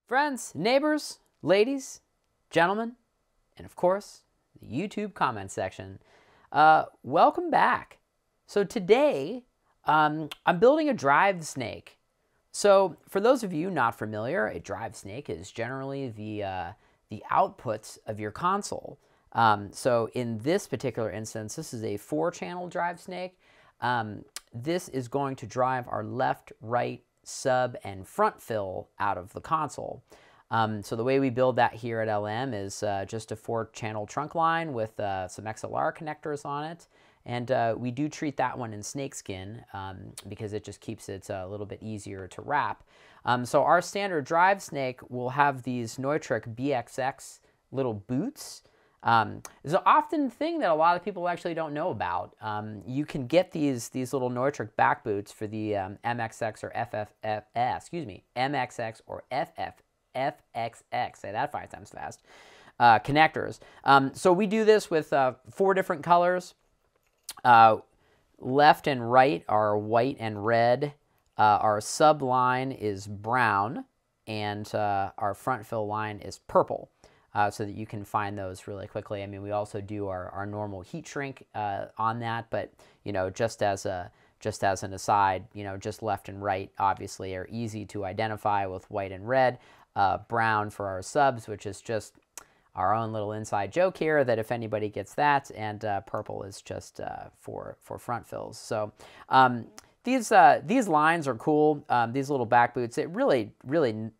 Friends, neighbors, ladies, gentlemen, and of course, the YouTube comment section. Welcome back. So today, I'm building a drive snake. So for those of you not familiar, a drive snake is generally the outputs of your console. So in this particular instance, this is a 4-channel drive snake. This is going to drive our left, right, sub, and front fill out of the console. So the way we build that here at LM is just a 4-channel trunk line with some XLR connectors on it. And we do treat that one in snakeskin because it just keeps it a little bit easier to wrap. So our standard drive snake will have these Neutrik BXX little boots. It's an often thing that a lot of people actually don't know about. You can get these little Neutrik back boots for the MXX or MXX or FXX, say that 5 times fast, connectors. So we do this with 4 different colors. Left and right are white and red. Our sub line is brown, and our front fill line is purple. So that you can find those really quickly. I mean, we also do our normal heat shrink on that, but you know, just as an aside, you know, just left and right obviously are easy to identify with white and red. Brown for our subs, which is just our own little inside joke here that if anybody gets that, and purple is just for front fills. So these lines are cool. These little back boots, it really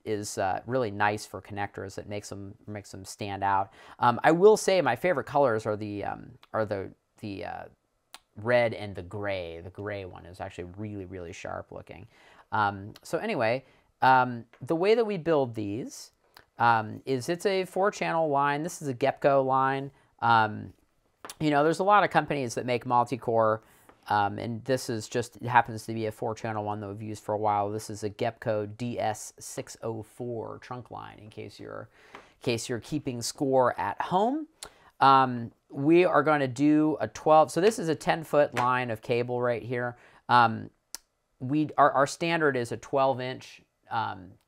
is really nice for connectors. It makes them stand out. I will say my favorite colors are the red and the gray. The gray one is actually really sharp looking. So anyway, the way that we build these is it's a 4-channel line. This is a Gepco line. You know, there's a lot of companies that make multi-core. And this is just, it happens to be a 4-channel one that we've used for a while. This is a Gepco DS604 trunk line, in case you're keeping score at home. We are going to do a 12, so this is a 10-foot line of cable right here. Our standard is a 12-inch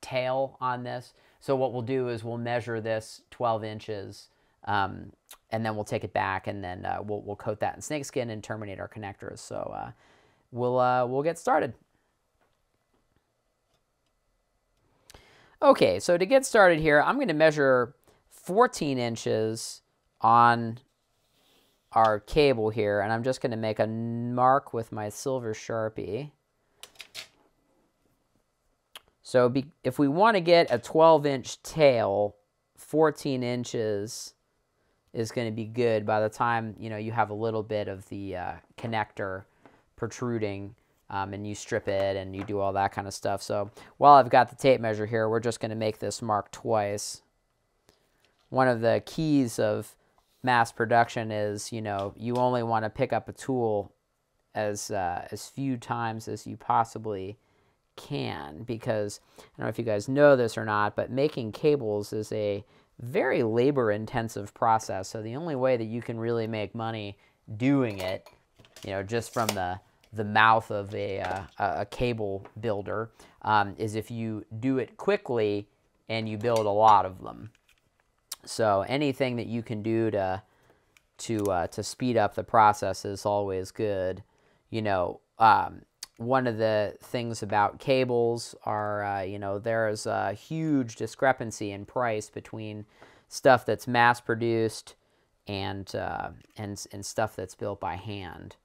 tail on this. So what we'll do is we'll measure this 12 inches, and then we'll take it back, and then we'll coat that in snakeskin and terminate our connectors. So we'll get started. Okay, so to get started here, I'm going to measure 14 inches on our cable here, and I'm just going to make a mark with my silver Sharpie. So if we want to get a 12-inch tail, 14 inches is going to be good by the time, you know, you have a little bit of the connector protruding, and you strip it and you do all that kind of stuff. So while I've got the tape measure here, we're just going to make this mark twice. One of the keys of mass production is, you know, you only want to pick up a tool as few times as you possibly can, because I don't know if you guys know this or not, but making cables is a very labor-intensive process. So the only way that you can really make money doing it, you know, just from the mouth of a cable builder, is if you do it quickly and you build a lot of them. So anything that you can do to speed up the process is always good. You know, one of the things about cables are, you know, there's a huge discrepancy in price between stuff that's mass-produced and stuff that's built by hand.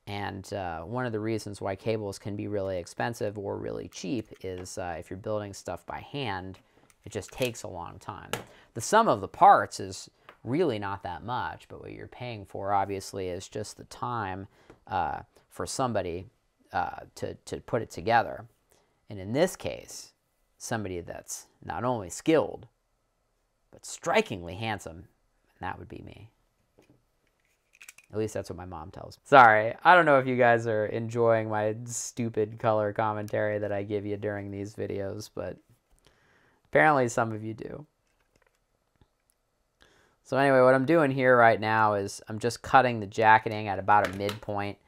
And one of the reasons why cables can be really expensive or really cheap is if you're building stuff by hand, it just takes a long time. The sum of the parts is really not that much, but what you're paying for, obviously, is just the time for somebody to put it together. And in this case, somebody that's not only skilled, but strikingly handsome, and that would be me. At least that's what my mom tells me. Sorry, I don't know if you guys are enjoying my stupid color commentary that I give you during these videos, but apparently some of you do. So anyway, what I'm doing here right now is I'm just cutting the jacketing at about a midpoint.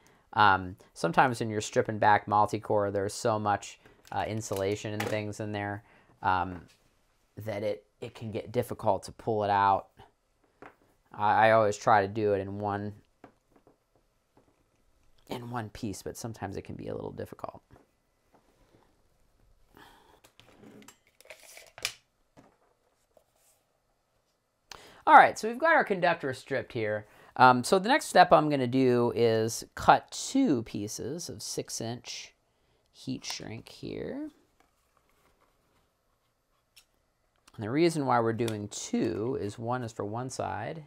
Sometimes when you're stripping back multi-core, there's so much insulation and things in there, that it can get difficult to pull it out. I always try to do it in one piece, but sometimes it can be a little difficult. All right, so we've got our conductor stripped here. So the next step I'm going to do is cut 2 pieces of 6-inch heat shrink here. And the reason why we're doing 2 is one is for one side,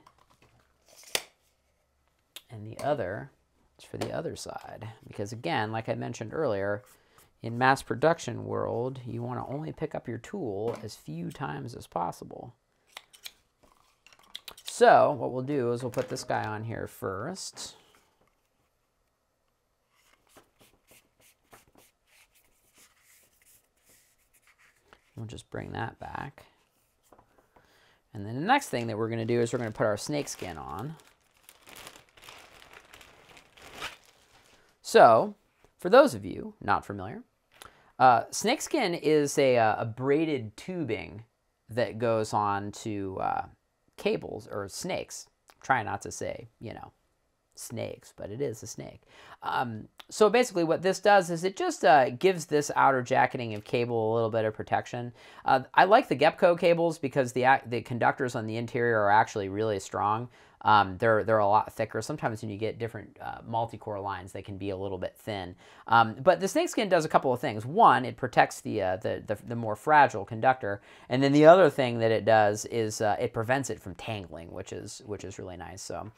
and the other is for the other side. Because again, like I mentioned earlier, in mass production world, you want to only pick up your tool as few times as possible. So what we'll do is we'll put this guy on here first. We'll just bring that back. And then the next thing that we're going to do is we're going to put our snakeskin on. So, for those of you not familiar, snakeskin is a braided tubing that goes on to cables or snakes. Try not to say, you know, snakes, but it is a snake. So basically what this does is it just gives this outer jacketing of cable a little bit of protection. I like the Gepco cables because the conductors on the interior are actually really strong. They're a lot thicker. Sometimes when you get different multi-core lines, they can be a little bit thin. But the snakeskin does a couple of things. One, it protects the more fragile conductor, and then the other thing that it does is it prevents it from tangling, which is really nice. So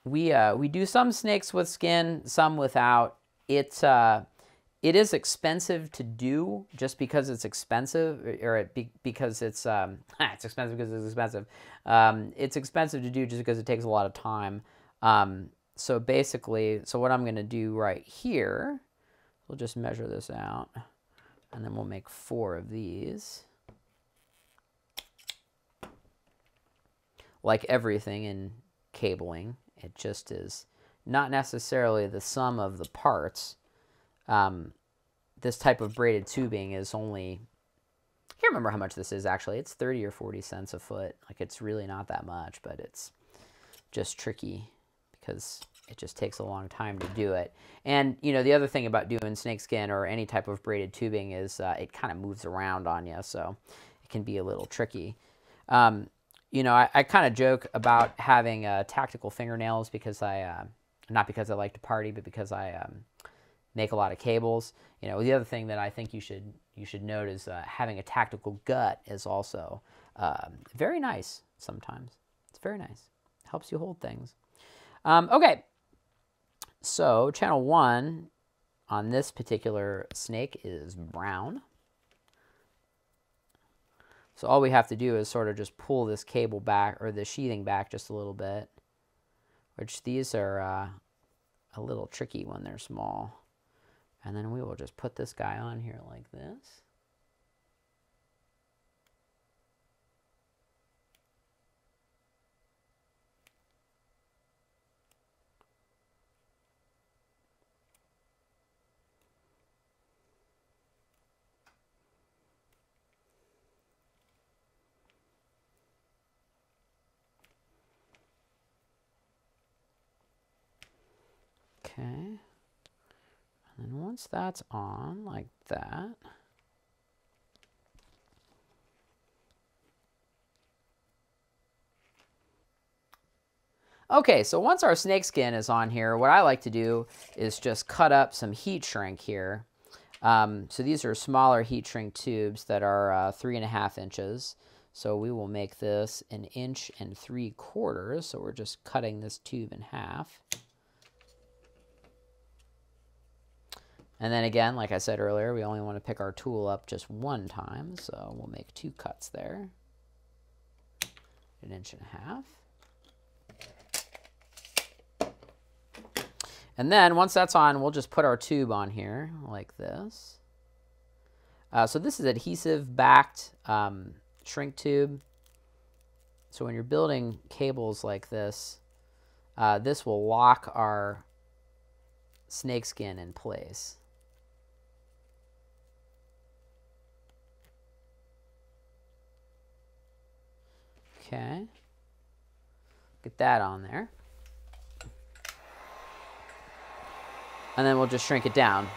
we do some snakes with skin, some without. It is expensive to do just because it's expensive, or because it's it's expensive because it's expensive. It's expensive to do just because it takes a lot of time. So basically, what I'm going to do right here, we'll just measure this out, and then we'll make 4 of these. Like everything in cabling, it just is not necessarily the sum of the parts. This type of braided tubing is only, I can't remember how much this is actually. It's 30 or 40 cents a foot. Like, it's really not that much, but it's just tricky because it just takes a long time to do it. And, you know, the other thing about doing snakeskin or any type of braided tubing is it kind of moves around on you, so it can be a little tricky. You know, I kind of joke about having tactical fingernails because not because I like to party, but because I make a lot of cables. You know, the other thing that I think you should note is having a tactical gut is also very nice sometimes. It's very nice. Helps you hold things. Okay, so channel 1 on this particular snake is brown. So all we have to do is sort of just pull this cable back, or the sheathing back just a little bit, which these are a little tricky when they're small. And then we will just put this guy on here like this. Okay. And then once that's on like that, okay, so once our snakeskin is on here, what I like to do is just cut up some heat shrink here. So these are smaller heat shrink tubes that are 3.5 inches. So we will make this 1 3/4 inches. So we're just cutting this tube in half. And then again, like I said earlier, we only want to pick our tool up just 1 time. So we'll make 2 cuts there. 1.5 inches. And then once that's on, we'll just put our tube on here like this. So this is adhesive backed shrink tube. So when you're building cables like this, this will lock our snakeskin in place. Okay. Get that on there. And then we'll just shrink it down.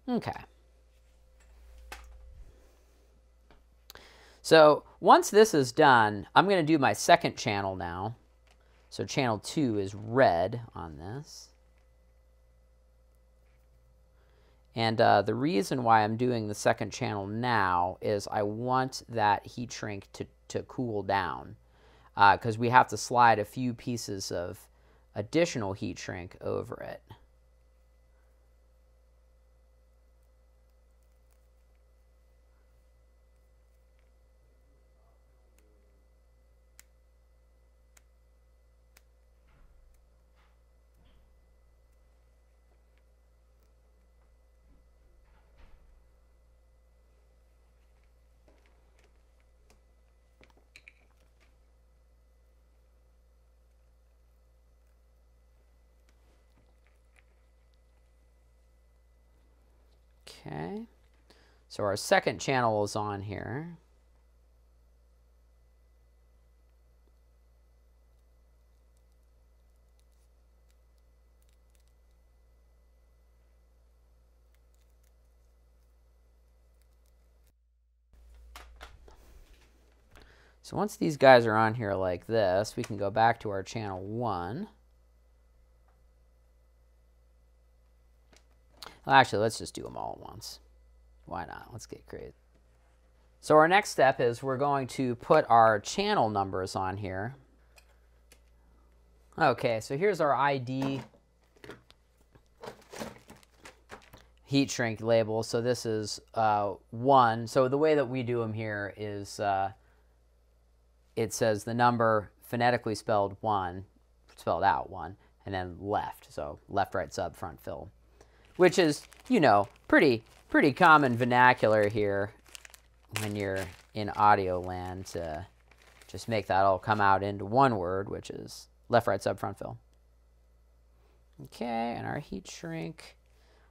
Okay. So once this is done, I'm going to do my second channel now. So channel 2 is red on this. And the reason why I'm doing the second channel now is I want that heat shrink to cool down, because we have to slide a few pieces of additional heat shrink over it. Okay, so our second channel is on here. So once these guys are on here like this, we can go back to our channel 1. Well, actually, let's just do them all at once. Why not? Let's get crazy. So our next step is we're going to put our channel numbers on here. Okay, so here's our ID heat shrink label. So this is 1. So the way that we do them here is it says the number phonetically spelled 1, spelled out 1, and then left. So left, right, sub, front, fill, which is, you know, pretty common vernacular here when you're in audio land, to just make that all come out into one word, which is left, right, sub, front, fill. Okay, and our heat shrink,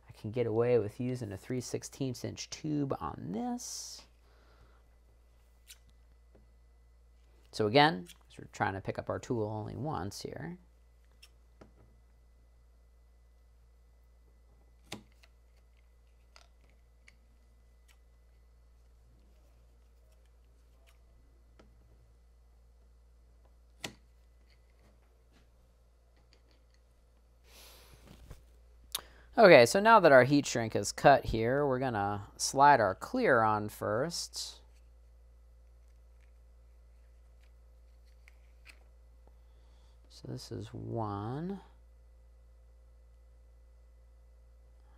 I can get away with using a 3/16 inch tube on this. So again, we're trying to pick up our tool only once here. Okay, so now that our heat shrink is cut here, we're going to slide our clear on first. So this is 1.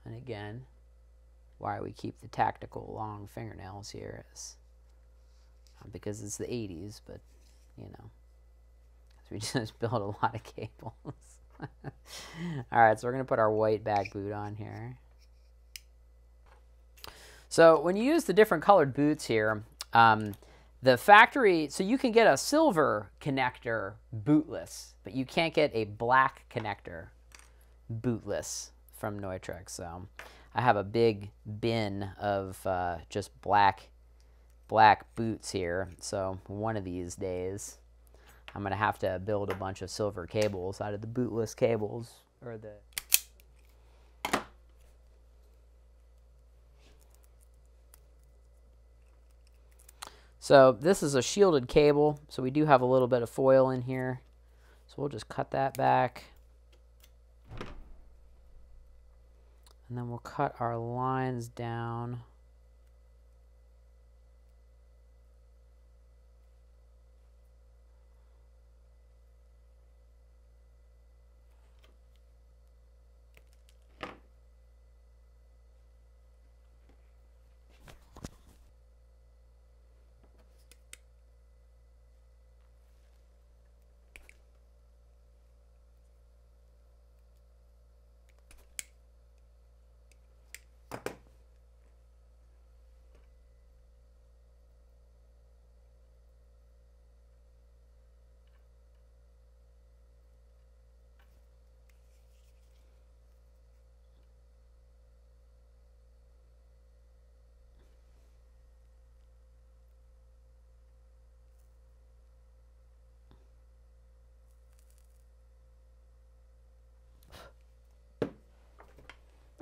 And again, why we keep the tactical long fingernails here is because it's the 80s, but, you know, we just build a lot of cables. All right, so we're going to put our white back boot on here. So when you use the different colored boots here, the factory, so you can get a silver connector bootless, but you can't get a black connector bootless from Neutrik. So I have a big bin of just black boots here. So one of these days, I'm going to have to build a bunch of silver cables out of the bootless cables, or the... So this is a shielded cable, so we do have a little bit of foil in here. So we'll just cut that back. And then we'll cut our lines down.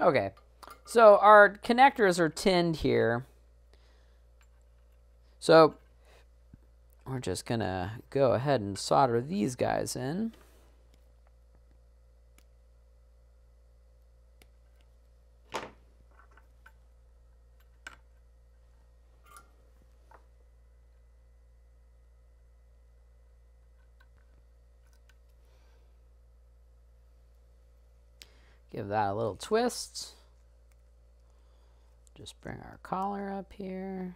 Okay, so our connectors are tinned here. So we're just gonna go ahead and solder these guys in. Give that a little twist. Just bring our collar up here.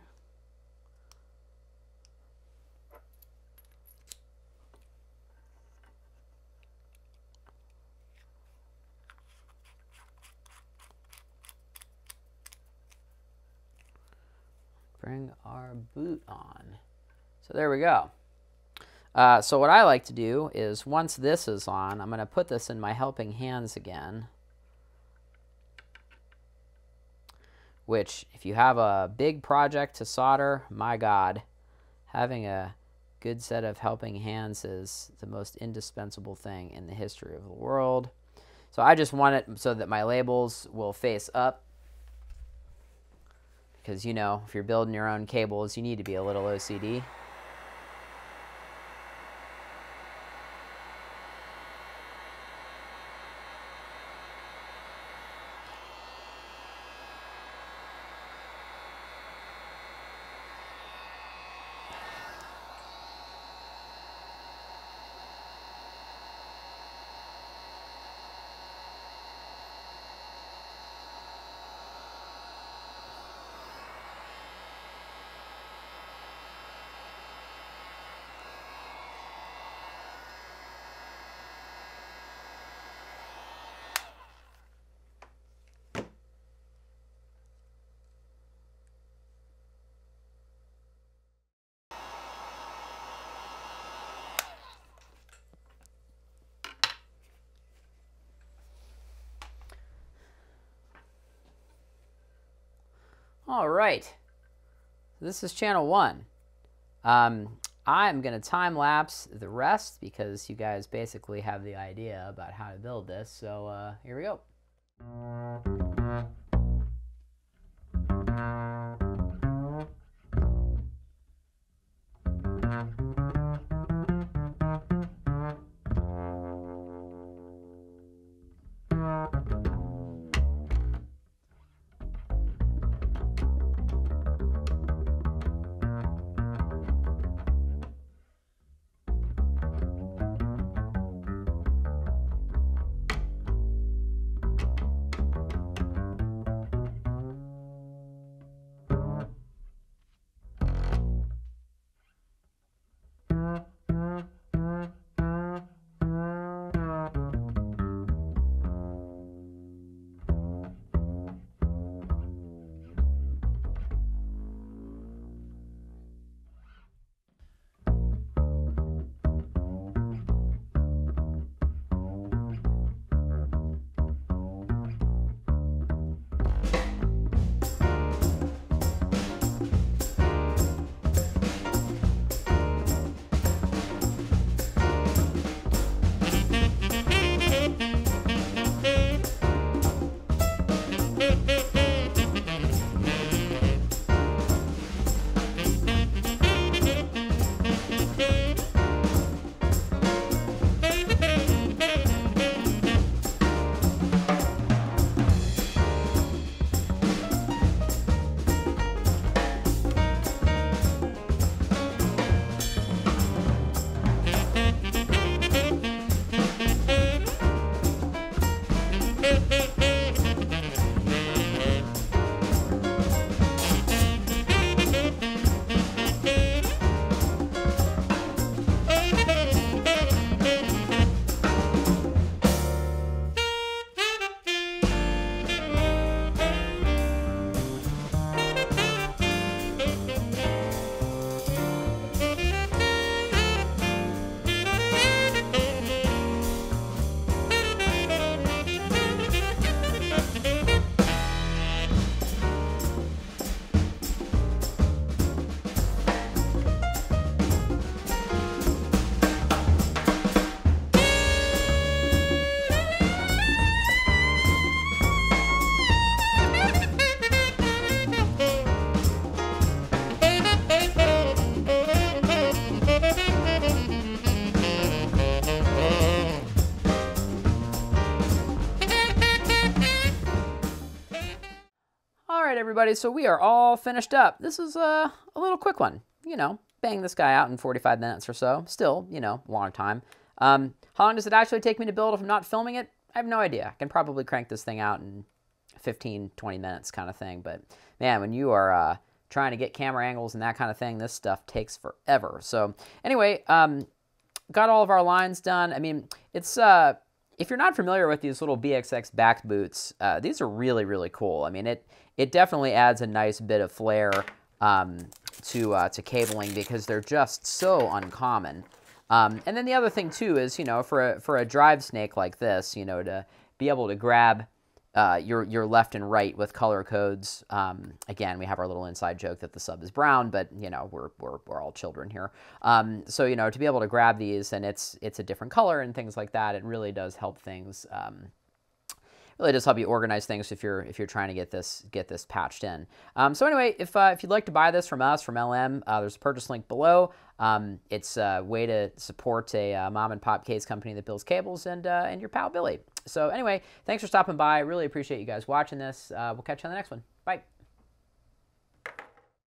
Bring our boot on. So there we go. So what I like to do is once this is on, I'm going to put this in my helping hands again. Which, if you have a big project to solder, my God, having a good set of helping hands is the most indispensable thing in the history of the world. So I just want it so that my labels will face up. Because, you know, if you're building your own cables, you need to be a little OCD. All right, this is channel 1. I'm going to time lapse the rest because you guys basically have the idea about how to build this. So here we go. right, everybody, so we are all finished up. This is a little quick one, bang this guy out in 45 minutes or so. Still, long time. How long does it actually take me to build if I'm not filming it? I have no idea. I can probably crank this thing out in 15, 20 minutes kind of thing. But, man, when you are trying to get camera angles and that kind of thing, this stuff takes forever. So, anyway, got all of our lines done. I mean, it's... if you're not familiar with these little BXX back boots, these are really, really cool. I mean, it definitely adds a nice bit of flair to cabling because they're just so uncommon. And then the other thing, too, is, for a drive snake like this, to be able to grab your left and right with color codes. Again, we have our little inside joke that the sub is brown, but, we're all children here. So, to be able to grab these and it's a different color and things like that, it really does help things. Really does help you organize things if you're trying to get this patched in. So anyway, if you'd like to buy this from us, from LM, there's a purchase link below. It's a way to support a mom and pop case company that builds cables and your pal Billy. So anyway, thanks for stopping by. Really appreciate you guys watching this. We'll catch you on the next one. Bye.